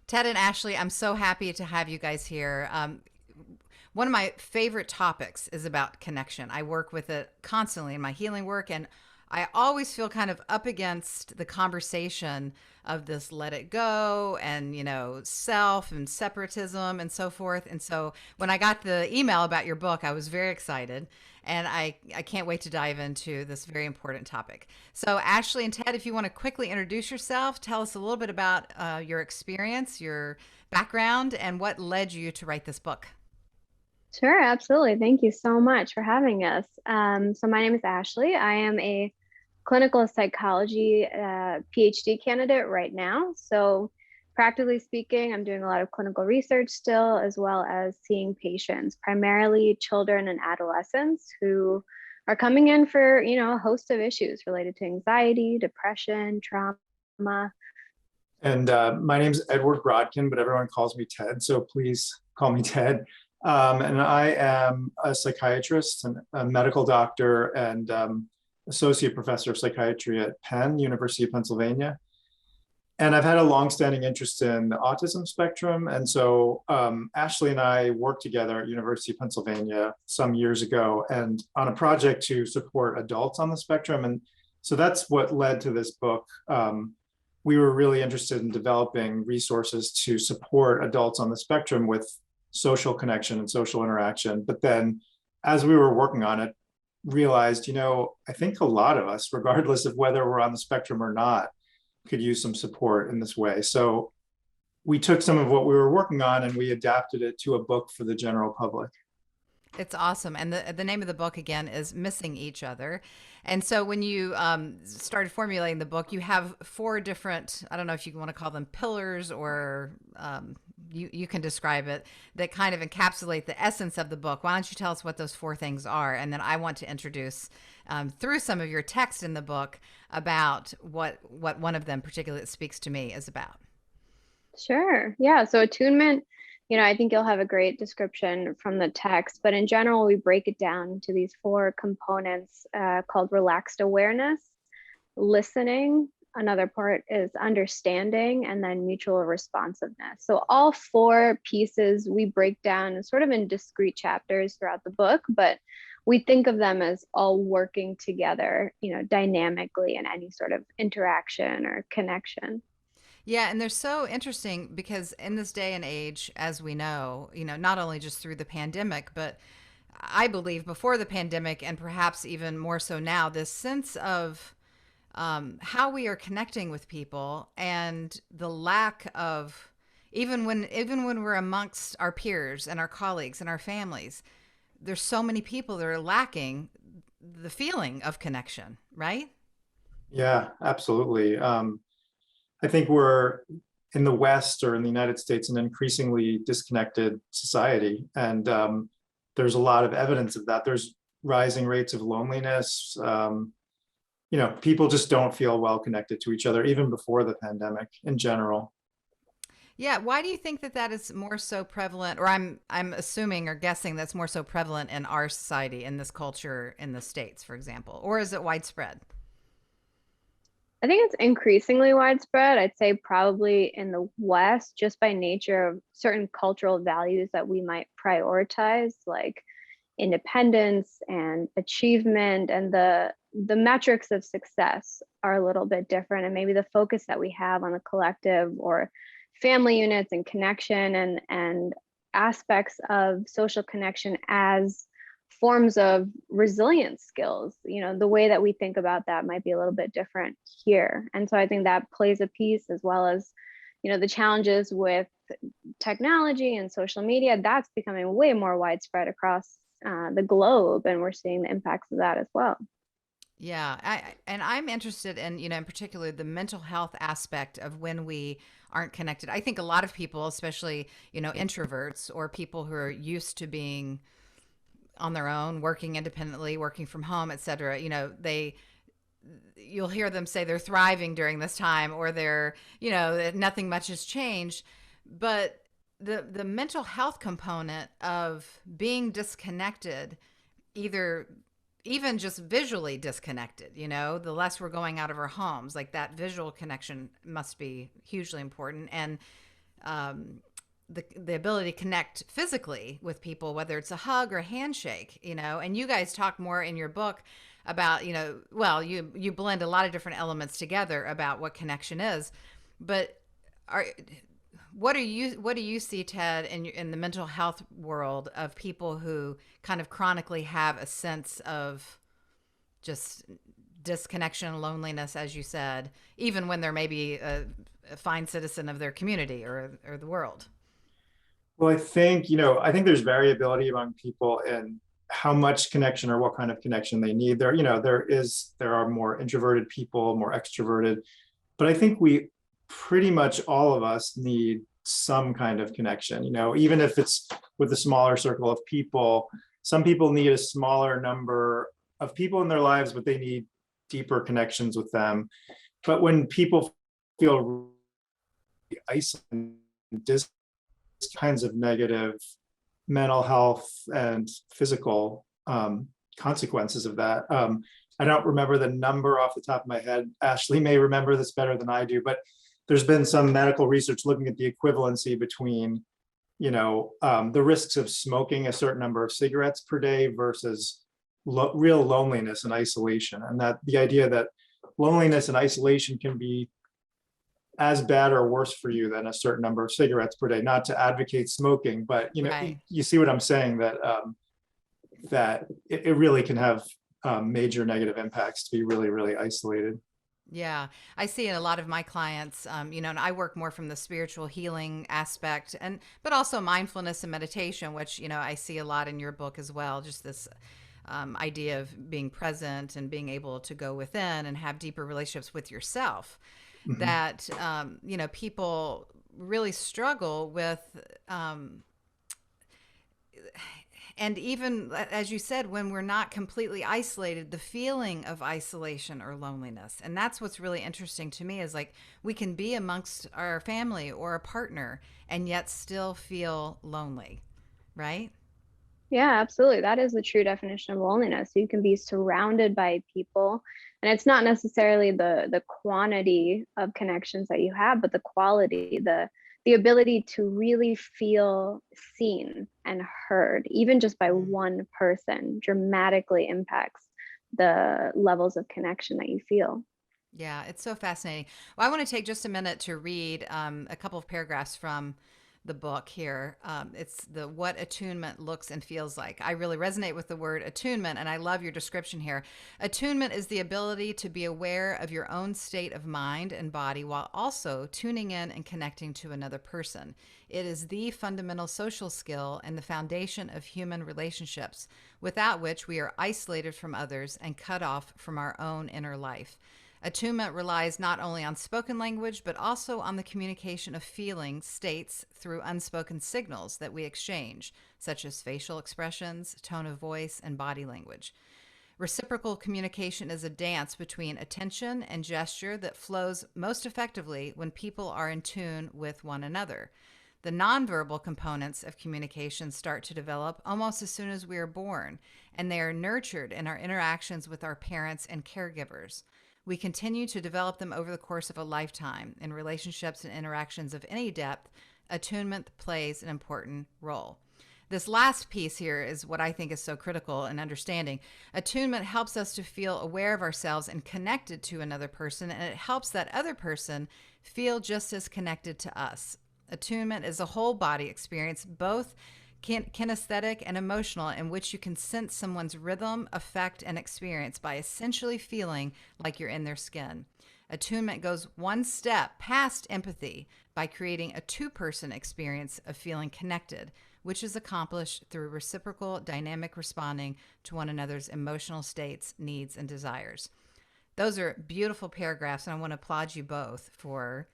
Ted and Ashley, I'm so happy to have you guys here. One of my favorite topics is about connection. I work with it constantly in my healing work, and I always feel kind of up against the conversation of this let it go and, self and separatism and so forth. And so when I got the email about your book, I was very excited. And I can't wait to dive into this very important topic. So, Ashley and Ted, if you want to quickly introduce yourself, tell us a little bit about your experience, your background, and what led you to write this book. Sure, absolutely. Thank you so much for having us. So my name is Ashley. I am a clinical psychology PhD candidate right now. So practically speaking, I'm doing a lot of clinical research still, as well as seeing patients, primarily children and adolescents who are coming in for, a host of issues related to anxiety, depression, trauma. And my name's Edward Brodkin, but everyone calls me Ted, so please call me Ted. And I am a psychiatrist and a medical doctor and associate professor of psychiatry at Penn, University of Pennsylvania. And I've had a longstanding interest in the autism spectrum. And so Ashley and I worked together at University of Pennsylvania some years ago and on a project to support adults on the spectrum. And so that's what led to this book. We were really interested in developing resources to support adults on the spectrum with social connection and social interaction. But then as we were working on it, realized, I think a lot of us, regardless of whether we're on the spectrum or not, could use some support in this way. So we took some of what we were working on and we adapted it to a book for the general public. It's awesome. And the name of the book, again, is Missing Each Other. And so when you started formulating the book, you have four different, I don't know if you want to call them pillars or you can describe it, that kind of encapsulate the essence of the book. Why don't you tell us what those four things are? And then I want to introduce through some of your text in the book about what one of them particularly that speaks to me is about. Sure. Yeah. So attunement, I think you'll have a great description from the text, but in general, we break it down into these four components called relaxed awareness, listening. Another part is understanding, and then mutual responsiveness. So all four pieces we break down sort of in discrete chapters throughout the book, but we think of them as all working together, dynamically in any sort of interaction or connection. Yeah, and they're so interesting because in this day and age, as we know, not only just through the pandemic, but I believe before the pandemic, and perhaps even more so now, this sense of how we are connecting with people and the lack of even when we're amongst our peers and our colleagues and our families, there's so many people that are lacking the feeling of connection, right? Yeah, absolutely. I think we're in the West or in the United States an increasingly disconnected society. And there's a lot of evidence of that. There's rising rates of loneliness. People just don't feel well connected to each other, even before the pandemic in general. Yeah, why do you think that is more so prevalent, or I'm assuming or guessing that's more so prevalent in our society, in this culture, in the States, for example, or is it widespread? I think it's increasingly widespread. I'd say probably in the West, just by nature of certain cultural values that we might prioritize, like independence and achievement, and the metrics of success are a little bit different. And maybe the focus that we have on the collective or family units and connection and aspects of social connection as forms of resilience skills, the way that we think about that might be a little bit different here. And so I think that plays a piece, as well as the challenges with technology and social media. That's becoming way more widespread across the globe, and we're seeing the impacts of that as well. Yeah, and I'm interested in, in particular, the mental health aspect of when we aren't connected. I think a lot of people, especially, introverts or people who are used to being on their own, working independently, working from home, et cetera, you'll hear them say they're thriving during this time, or they're, that nothing much has changed. But the mental health component of being disconnected, either even just visually disconnected, the less we're going out of our homes, like that visual connection must be hugely important. And the ability to connect physically with people, whether it's a hug or a handshake, and you guys talk more in your book about, well, you blend a lot of different elements together about what connection is, but what do you see, Ted, in the mental health world of people who kind of chronically have a sense of just disconnection, loneliness, as you said, even when they're maybe a fine citizen of their community or the world? Well, I think there's variability among people in how much connection or what kind of connection they need. There are more introverted people, more extroverted, but I think we pretty much all of us need some kind of connection, even if it's with a smaller circle of people. Some people need a smaller number of people in their lives, but they need deeper connections with them. But when people feel isolated, kinds of negative mental health and physical consequences of that. I don't remember the number off the top of my head. Ashley may remember this better than I do, but there's been some medical research looking at the equivalency between, the risks of smoking a certain number of cigarettes per day versus real loneliness and isolation. And that the idea that loneliness and isolation can be as bad or worse for you than a certain number of cigarettes per day. Not to advocate smoking, but Right. you see what I'm saying, that it really can have major negative impacts to be really, really isolated. Yeah, I see in a lot of my clients, and I work more from the spiritual healing aspect, but also mindfulness and meditation, which I see a lot in your book as well. Just this idea of being present and being able to go within and have deeper relationships with yourself. Mhm. That people really struggle with. And even as you said, when we're not completely isolated, the feeling of isolation or loneliness. And that's what's really interesting to me, is like we can be amongst our family or a partner and yet still feel lonely, right? Yeah, absolutely. That is the true definition of loneliness. You can be surrounded by people, and it's not necessarily the quantity of connections that you have, but the quality, the ability to really feel seen and heard, even just by Mm. one person, dramatically impacts the levels of connection that you feel. Yeah, it's so fascinating. Well, I want to take just a minute to read a couple of paragraphs from the book here. It's the what attunement looks and feels like. I really resonate with the word attunement, and I love your description here. Attunement is the ability to be aware of your own state of mind and body while also tuning in and connecting to another person. It is the fundamental social skill and the foundation of human relationships, without which we are isolated from others and cut off from our own inner life. Attunement relies not only on spoken language, but also on the communication of feeling states through unspoken signals that we exchange, such as facial expressions, tone of voice, and body language. Reciprocal communication is a dance between attention and gesture that flows most effectively when people are in tune with one another. The nonverbal components of communication start to develop almost as soon as we are born, and they are nurtured in our interactions with our parents and caregivers. We continue to develop them over the course of a lifetime. In relationships and interactions of any depth, attunement plays an important role. This last piece here is what I think is so critical in understanding. Attunement helps us to feel aware of ourselves and connected to another person, and it helps that other person feel just as connected to us. Attunement is a whole body experience, both kinesthetic and emotional, in which you can sense someone's rhythm, effect, and experience by essentially feeling like you're in their skin. Attunement goes one step past empathy by creating a two-person experience of feeling connected, which is accomplished through reciprocal dynamic responding to one another's emotional states, needs, and desires. Those are beautiful paragraphs, and I want to applaud you both for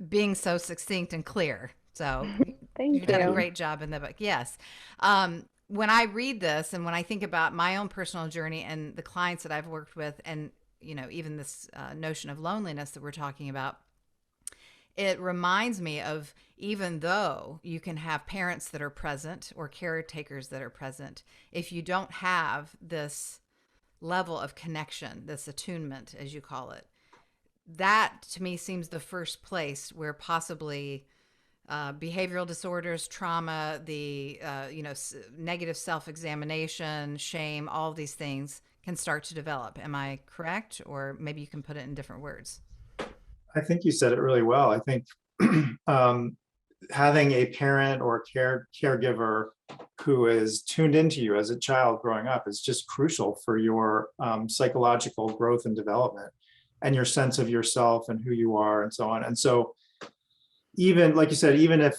being so succinct and clear. So you've Thank done a Thank you. you. great job in the book. Yes. When I read this and when I think about my own personal journey and the clients that I've worked with, and even this notion of loneliness that we're talking about, it reminds me of, even though you can have parents that are present or caretakers that are present, if you don't have this level of connection, this attunement, as you call it, that to me seems the first place where possibly behavioral disorders, trauma, the negative self-examination, shame, all these things can start to develop. Am I correct? Or maybe you can put it in different words. I think you said it really well. I think having a parent or caregiver who is tuned into you as a child growing up is just crucial for your psychological growth and development, and your sense of yourself and who you are and so on. And so even like you said, even if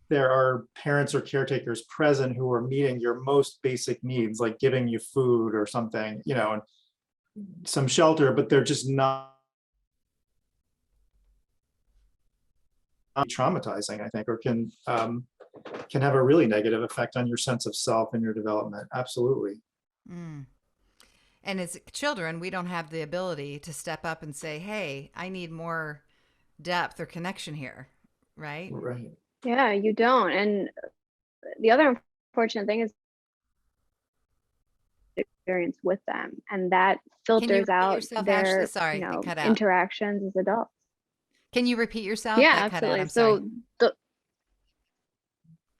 there are parents or caretakers present who are meeting your most basic needs, like giving you food or something, and some shelter, but they're just not traumatizing, I think, or can have a really negative effect on your sense of self and your development. Absolutely. Mm. And as children, we don't have the ability to step up and say, hey, I need more depth or connection here, right? Right. Yeah, you don't. And the other unfortunate thing is experience with them, and that Can you filters repeat out yourself, Ashley? their, Sorry, it cut out. interactions as adults. Can you repeat yourself? Yeah, That cut out. absolutely. I'm sorry. So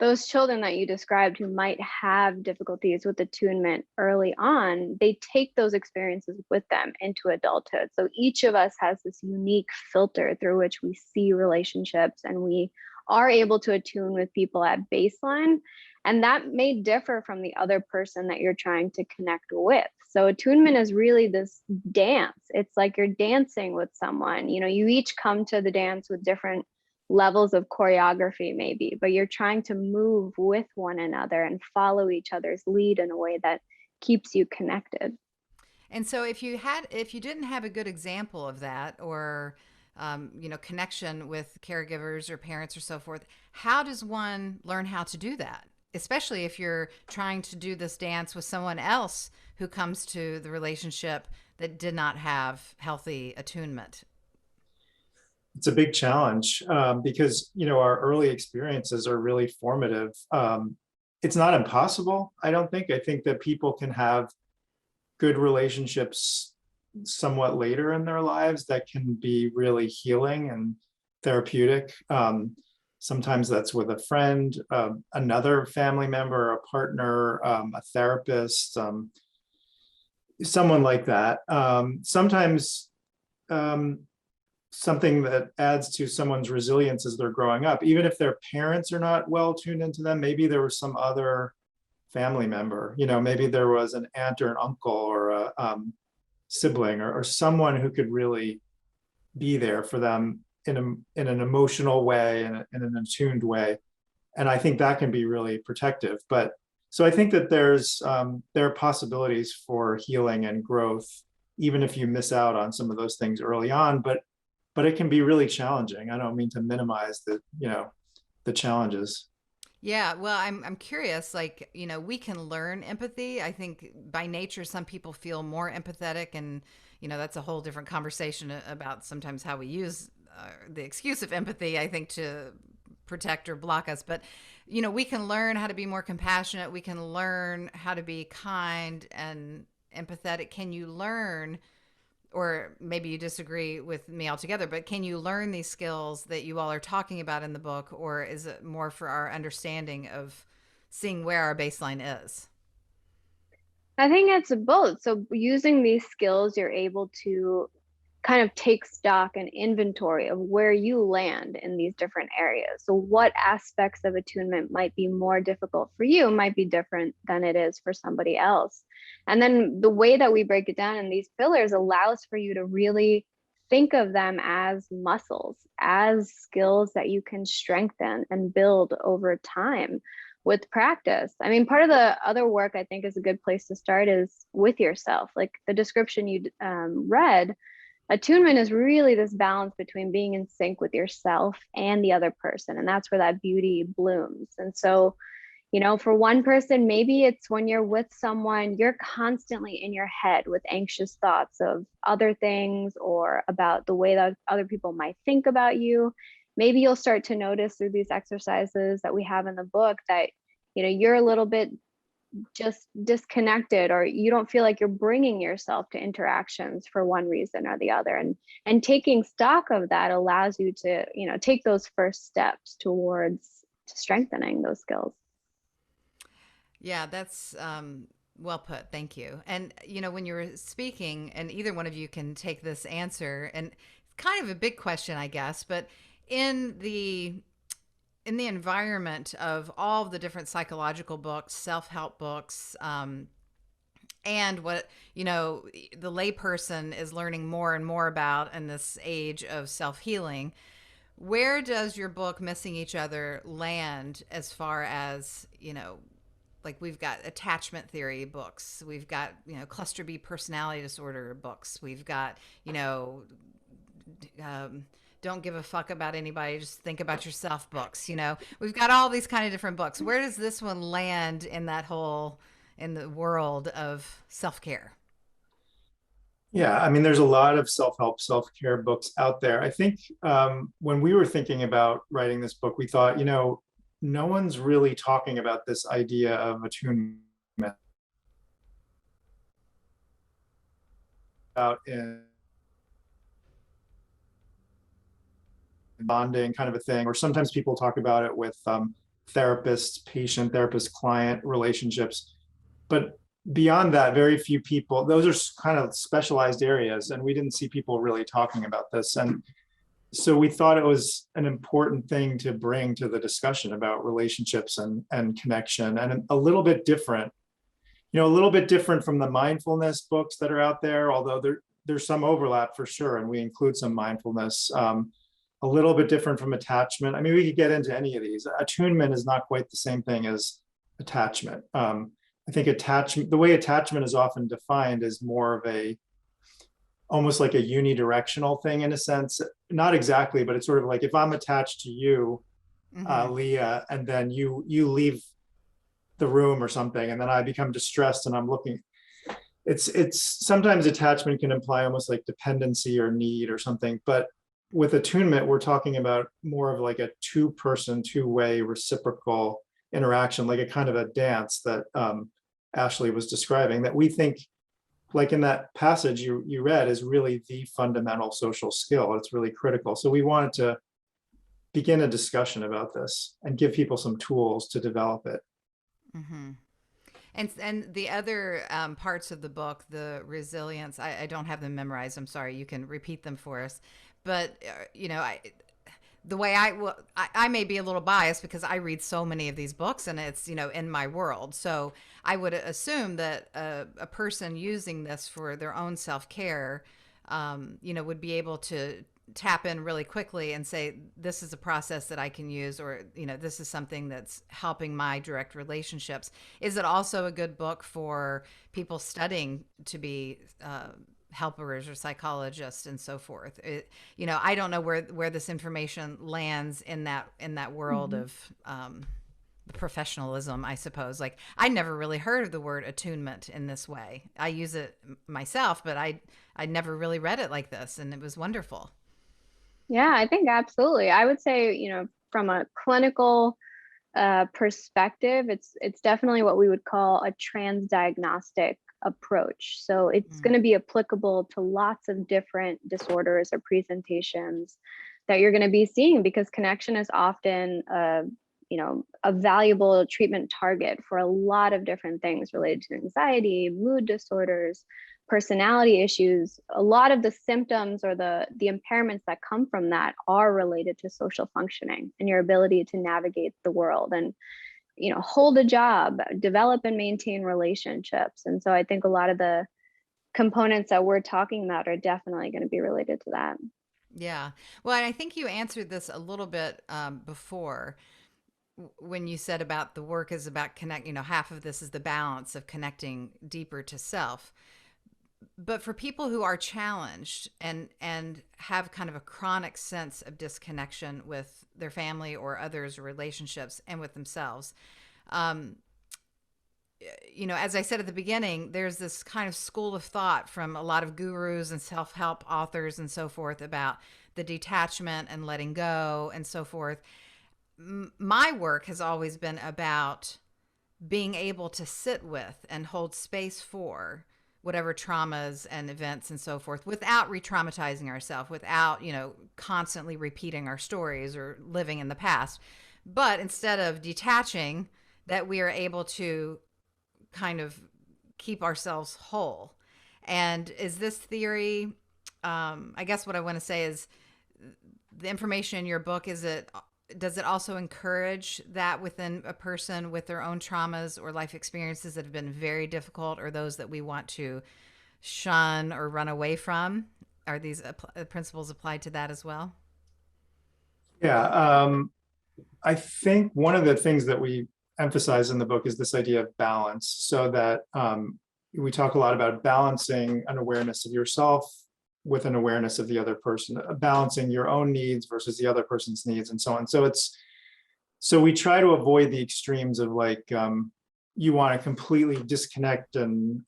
those children that you described who might have difficulties with attunement early on, they take those experiences with them into adulthood. So each of us has this unique filter through which we see relationships, and we are able to attune with people at baseline. And that may differ from the other person that you're trying to connect with. So attunement is really this dance. It's like you're dancing with someone. You each come to the dance with different levels of choreography maybe, but you're trying to move with one another and follow each other's lead in a way that keeps you connected. And so if you didn't have a good example of that, or connection with caregivers or parents or so forth, how does one learn how to do that? Especially if you're trying to do this dance with someone else who comes to the relationship that did not have healthy attunement. It's a big challenge because our early experiences are really formative. It's not impossible, I don't think. I think that people can have good relationships somewhat later in their lives that can be really healing and therapeutic. Sometimes that's with a friend, another family member, a partner, a therapist, someone like that. Sometimes something that adds to someone's resilience as they're growing up, even if their parents are not well tuned into them. Maybe there was some other family member, maybe there was an aunt or an uncle or a sibling or someone who could really be there for them in an emotional way and in an attuned way. And I think that can be really protective. But so I think that there are possibilities for healing and growth, even if you miss out on some of those things early on, but it can be really challenging. I don't mean to minimize the challenges. Yeah, well, I'm curious, we can learn empathy. I think by nature, some people feel more empathetic, and, that's a whole different conversation about sometimes how we use the excuse of empathy, I think, to protect or block us. But, we can learn how to be more compassionate. We can learn how to be kind and empathetic. Can you learn, or maybe you disagree with me altogether, but can you learn these skills that you all are talking about in the book, or is it more for our understanding of seeing where our baseline is? I think it's both. So using these skills, you're able to kind of take stock and inventory of where you land in these different areas. So what aspects of attunement might be more difficult for you might be different than it is for somebody else. And then the way that we break it down in these pillars allows for you to really think of them as muscles, as skills that you can strengthen and build over time with practice. I mean, part of the other work I think is a good place to start is with yourself. Like the description you read, attunement is really this balance between being in sync with yourself and the other person. And that's where that beauty blooms. And so, for one person, maybe it's when you're with someone, you're constantly in your head with anxious thoughts of other things or about the way that other people might think about you. Maybe you'll start to notice through these exercises that we have in the book that, you're a little bit just disconnected, or you don't feel like you're bringing yourself to interactions for one reason or the other. And taking stock of that allows you to, take those first steps towards strengthening those skills. Yeah, that's well put. Thank you. And, when you were speaking, and either one of you can take this answer, and it's kind of a big question, I guess, but in the environment of all the different psychological books, self-help books, and what, the layperson is learning more and more about in this age of self-healing, where does your book, Missing Each Other, land as far as, like we've got attachment theory books, we've got, cluster B personality disorder books, we've got, don't give a fuck about anybody, just think about yourself books. We've got all these kind of different books. Where does this one land in the world of self-care? Yeah, I mean, there's a lot of self-help, self-care books out there. I think when we were thinking about writing this book, we thought, no one's really talking about this idea of attunement out in bonding kind of a thing, or sometimes people talk about it with therapist, patient, therapist, client relationships. But beyond that, very few people, those are kind of specialized areas, and we didn't see people really talking about this. And so we thought it was an important thing to bring to the discussion about relationships and connection, and a little bit different, a little bit different from the mindfulness books that are out there, although there's some overlap for sure, and we include some mindfulness. A little bit different from attachment. I mean, we could get into any of these. Attunement is not quite the same thing as attachment. I think the way attachment is often defined is more of almost like a unidirectional thing in a sense. Not exactly, but it's sort of like if I'm attached to you, Leah, and then you leave the room or something, and then I become distressed and I'm looking. It's sometimes attachment can imply almost like dependency or need or something, but with attunement, we're talking about more of like a two-way reciprocal interaction, like a kind of a dance that Ashley was describing, that we think, like in that passage you read, is really the fundamental social skill. It's really critical. So we wanted to begin a discussion about this and give people some tools to develop it. Mm-hmm. And the other parts of the book, the resilience, I don't have them memorized. I'm sorry. You can repeat them for us. But, the way I may be a little biased because I read so many of these books and it's, in my world. So I would assume that a person using this for their own self-care, would be able to tap in really quickly and say, this is a process that I can use, or, this is something that's helping my direct relationships. Is it also a good book for people studying to be helpers or psychologists and so forth? I don't know where this information lands in that world of professionalism, I suppose. Like, I never really heard of the word attunement in this way. I use it myself, but I never really read it like this, and it was wonderful. Yeah, I think absolutely. I would say, from a clinical perspective, it's definitely what we would call a transdiagnostic approach. So it's going to be applicable to lots of different disorders or presentations that you're going to be seeing, because connection is often a valuable treatment target for a lot of different things related to anxiety, mood disorders, personality issues. A lot of the symptoms or the impairments that come from that are related to social functioning and your ability to navigate the world and hold a job, develop and maintain relationships. And so I think a lot of the components that we're talking about are definitely going to be related to that. Yeah. Well, and I think you answered this a little bit before when you said about the work is about half of this is the balance of connecting deeper to self. But for people who are challenged and have kind of a chronic sense of disconnection with their family or others' relationships and with themselves, as I said at the beginning, there's this kind of school of thought from a lot of gurus and self-help authors and so forth about the detachment and letting go and so forth. My work has always been about being able to sit with and hold space for whatever traumas and events and so forth without re-traumatizing ourselves, without, constantly repeating our stories or living in the past. But instead of detaching, that we are able to kind of keep ourselves whole. And is this theory, I guess what I want to say is the information in your book, does it also encourage that within a person with their own traumas or life experiences that have been very difficult, or those that we want to shun or run away from? Are these principles applied to that as well? Yeah, I think one of the things that we emphasize in the book is this idea of balance, so that we talk a lot about balancing an awareness of yourself with an awareness of the other person, balancing your own needs versus the other person's needs, and so on. So we try to avoid the extremes of like, you want to completely disconnect and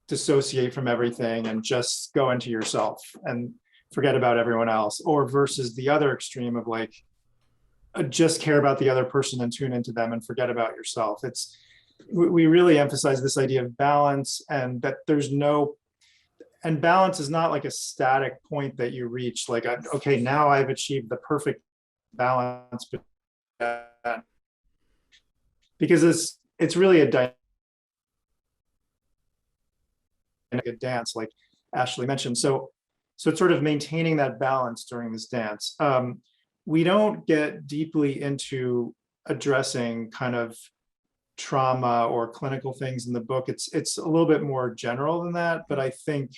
dissociate from everything and just go into yourself and forget about everyone else, or versus the other extreme of like, just care about the other person and tune into them and forget about yourself. We really emphasize this idea of balance, and that and balance is not like a static point that you reach, like, okay, now I've achieved the perfect balance, because it's really a dynamic dance, like Ashley mentioned. So it's sort of maintaining that balance during this dance. We don't get deeply into addressing kind of trauma or clinical things in the book. It's a little bit more general than that, but I think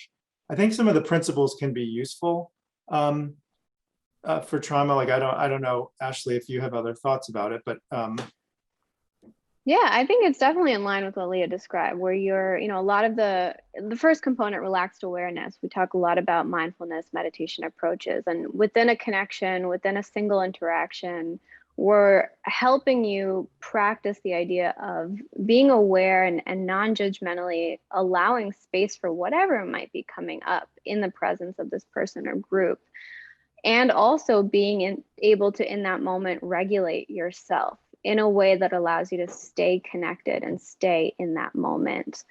some of the principles can be useful for trauma. Like, I don't know, Ashley, if you have other thoughts about it, but yeah, I think it's definitely in line with what Leah described, where you're, a lot of the first component, relaxed awareness. We talk a lot about mindfulness meditation approaches, and within a connection, within a single interaction, we're helping you practice the idea of being aware and non-judgmentally allowing space for whatever might be coming up in the presence of this person or group. And also being able to, in that moment, regulate yourself in a way that allows you to stay connected and stay in that moment.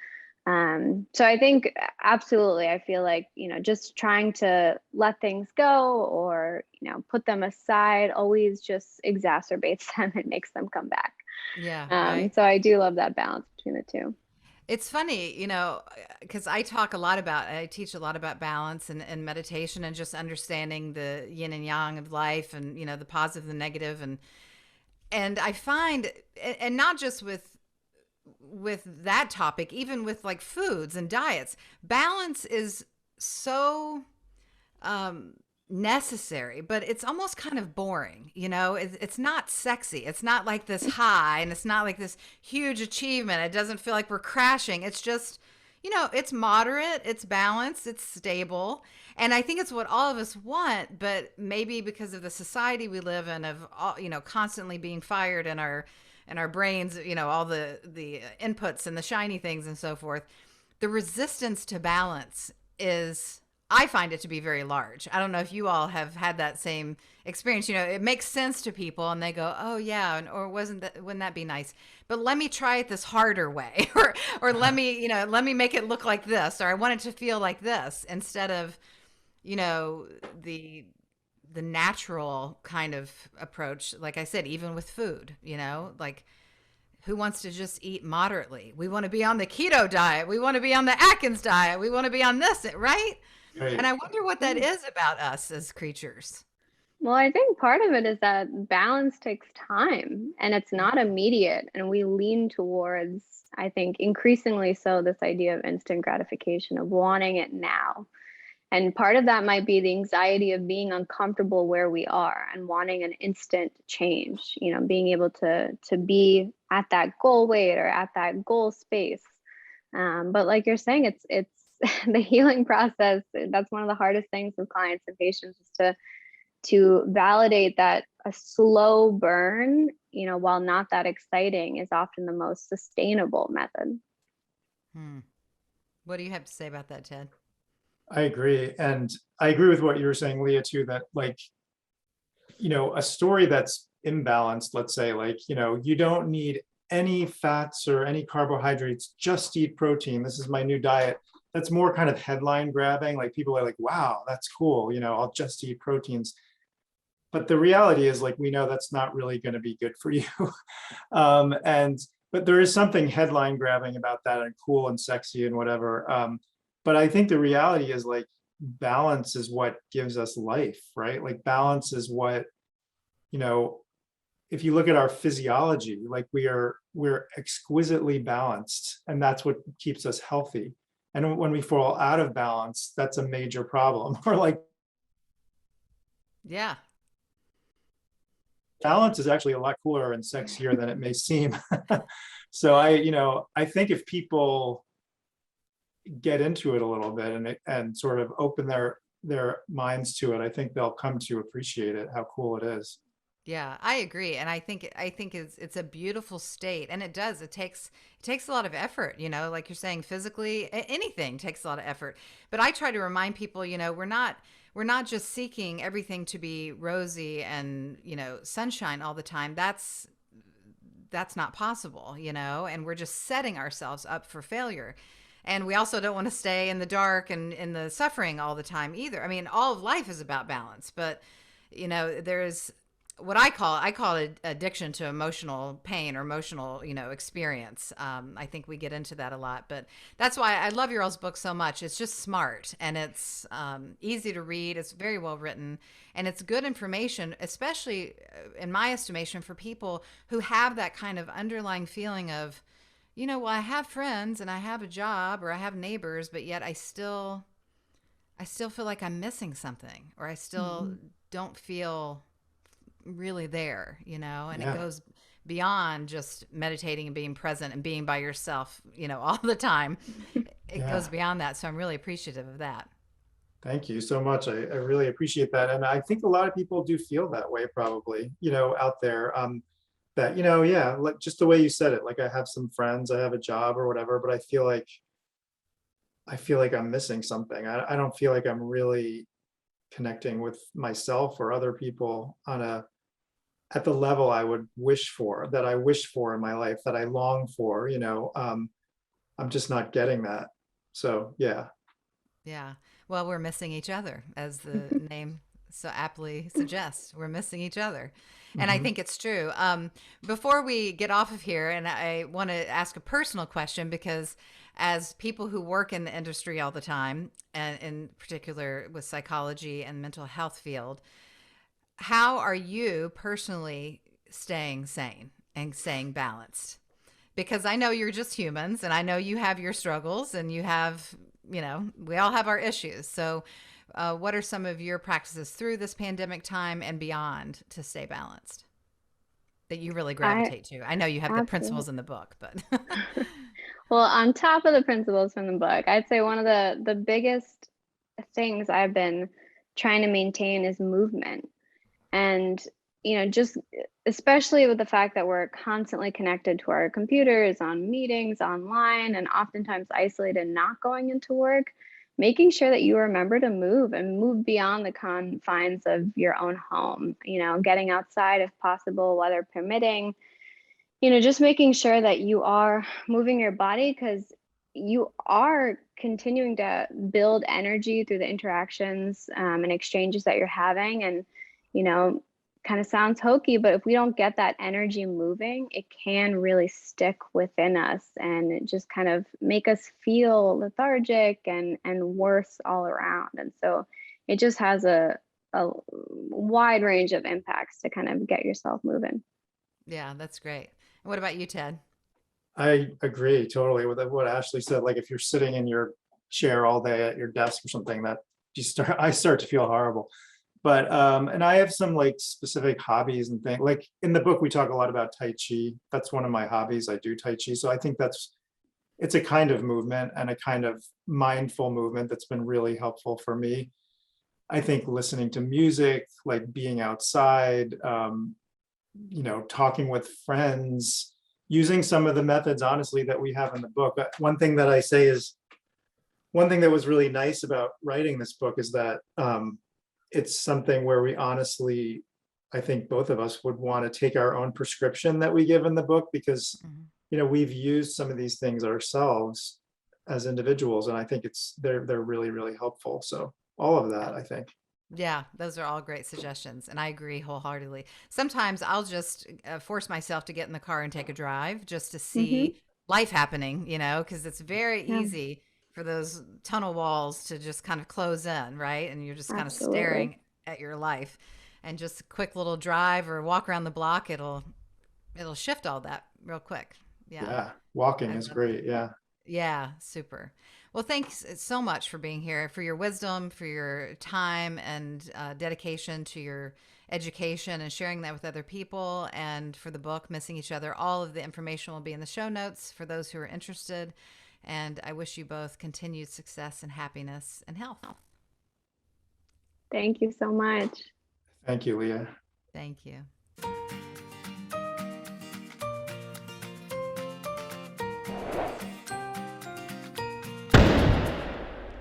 So I think absolutely, I feel like, just trying to let things go or, put them aside always just exacerbates them and makes them come back. Yeah, right. So I do love that balance between the two. It's funny, because I teach a lot about balance and meditation and just understanding the yin and yang of life, and, the positive, the negative. And I find, and not just with that topic, even with like foods and diets, balance is so necessary, but it's almost kind of boring. It's not sexy. It's not like this high, and it's not like this huge achievement. It doesn't feel like we're crashing. It's just, it's moderate, it's balanced, it's stable. And I think it's what all of us want, but maybe because of the society we live in, of all, constantly being fired in our brains, all the inputs and the shiny things and so forth, the resistance to balance I find it to be very large. I don't know if you all have had that same experience. It makes sense to people and they go, oh yeah, or wouldn't that be nice? But let me try it this harder way, or let me make it look like this, or I want it to feel like this, instead of, the natural kind of approach. Like I said, even with food, like, who wants to just eat moderately? We want to be on the keto diet. We want to be on the Atkins diet. We want to be on this, right? right. And I wonder what that is about us as creatures. Well, I think part of it is that balance takes time and it's not immediate. And we lean towards, I think, increasingly so, this idea of instant gratification, of wanting it now. And part of that might be the anxiety of being uncomfortable where we are and wanting an instant change, being able to be at that goal weight or at that goal space. But like you're saying, it's the healing process. That's one of the hardest things with clients and patients, is to validate that a slow burn, while not that exciting, is often the most sustainable method. What do you have to say about that, Ted? I agree. And I agree with what you were saying, Leah, too, that like, a story that's imbalanced, let's say, like, you don't need any fats or any carbohydrates, just eat protein. This is my new diet. That's more kind of headline grabbing. Like people are like, wow, that's cool. I'll just eat proteins. But the reality is, like, we know that's not really going to be good for you. But there is something headline grabbing about that and cool and sexy and whatever. But I think the reality is, like, balance is what gives us life, right? Like balance is what, if you look at our physiology, like we're exquisitely balanced, and that's what keeps us healthy. And when we fall out of balance, that's a major problem. Or like, Yeah. balance is actually a lot cooler and sexier than it may seem. So I think if people get into it a little bit and sort of open their minds to it, I think they'll come to appreciate it, how cool it is. Yeah, I agree, and I think it's a beautiful state, and it does. It takes a lot of effort, like you're saying, physically. Anything takes a lot of effort. But I try to remind people, we're not just seeking everything to be rosy and sunshine all the time. That's not possible, and we're just setting ourselves up for failure. And we also don't want to stay in the dark and in the suffering all the time either. I mean, all of life is about balance, but there's what I call it addiction to emotional pain or emotional, experience. I think we get into that a lot, but that's why I love your all's book so much. It's just smart, and it's easy to read. It's very well written, and it's good information, especially in my estimation, for people who have that kind of underlying feeling of, well, I have friends and I have a job or I have neighbors, but yet I still feel like I'm missing something, or I still don't feel really there, and Yeah. it goes beyond just meditating and being present and being by yourself, all the time. It goes beyond that. So I'm really appreciative of that. Thank you so much. I really appreciate that. And I think a lot of people do feel that way, probably, out there. That, yeah, like just the way you said it, like I have some friends, I have a job or whatever, but I feel like I'm missing something. I don't feel like I'm really connecting with myself or other people at the level I would wish for, that I wish for in my life, that I long for. I'm just not getting that. So yeah. Yeah. Well, we're missing each other, as the name so aptly suggests. We're missing each other. And I think it's true. Before we get off of here, and I want to ask a personal question, because as people who work in the industry all the time, and in particular with psychology and mental health field, how are you personally staying sane and staying balanced? Because I know you're just humans, and I know you have your struggles, and you have, we all have our issues. So what are some of your practices through this pandemic time and beyond to stay balanced that you really gravitate to? I know you have the principles in the book, but well, on top of the principles from the book, I'd say one of the biggest things I've been trying to maintain is movement. And, just especially with the fact that we're constantly connected to our computers, on meetings, online, and oftentimes isolated, not going into work, making sure that you remember to move and move beyond the confines of your own home, getting outside if possible, weather permitting, just making sure that you are moving your body, because you are continuing to build energy through the interactions and exchanges that you're having. And, kind of sounds hokey, but if we don't get that energy moving, it can really stick within us and it just kind of make us feel lethargic and worse all around. And so it just has a wide range of impacts to kind of get yourself moving. Yeah, that's great. What about you, Ted? I agree totally with what Ashley said. Like if you're sitting in your chair all day at your desk or something, that I start to feel horrible. But and I have some like specific hobbies and things. Like in the book, we talk a lot about Tai Chi. That's one of my hobbies. I do Tai Chi. So I think it's a kind of movement and a kind of mindful movement that's been really helpful for me. I think listening to music, like being outside, talking with friends, using some of the methods, honestly, that we have in the book. One thing that I say is, one thing that was really nice about writing this book is that it's something where we honestly I think both of us would want to take our own prescription that we give in the book, because, Mhm. we've used some of these things ourselves as individuals, and I think they're really, really helpful. So all of that, I think. Yeah, those are all great suggestions, and I agree wholeheartedly. Sometimes I'll just force myself to get in the car and take a drive just to Mm-hmm. see life happening, because it's very Yeah, easy for those tunnel walls to just kind of close in, right? And you're just kind of absolutely. staring at your life. And just a quick little drive or walk around the block, it'll shift all that real quick. Yeah, Yeah, walking I is love that. great. Yeah. Yeah, super. Well, thanks so much for being here, for your wisdom, for your time and dedication to your education and sharing that with other people, and for the book, Missing Each Other. All of the information will be in the show notes for those who are interested. And I wish you both continued success and happiness and health. Thank you so much. Thank you, Leah. Thank you.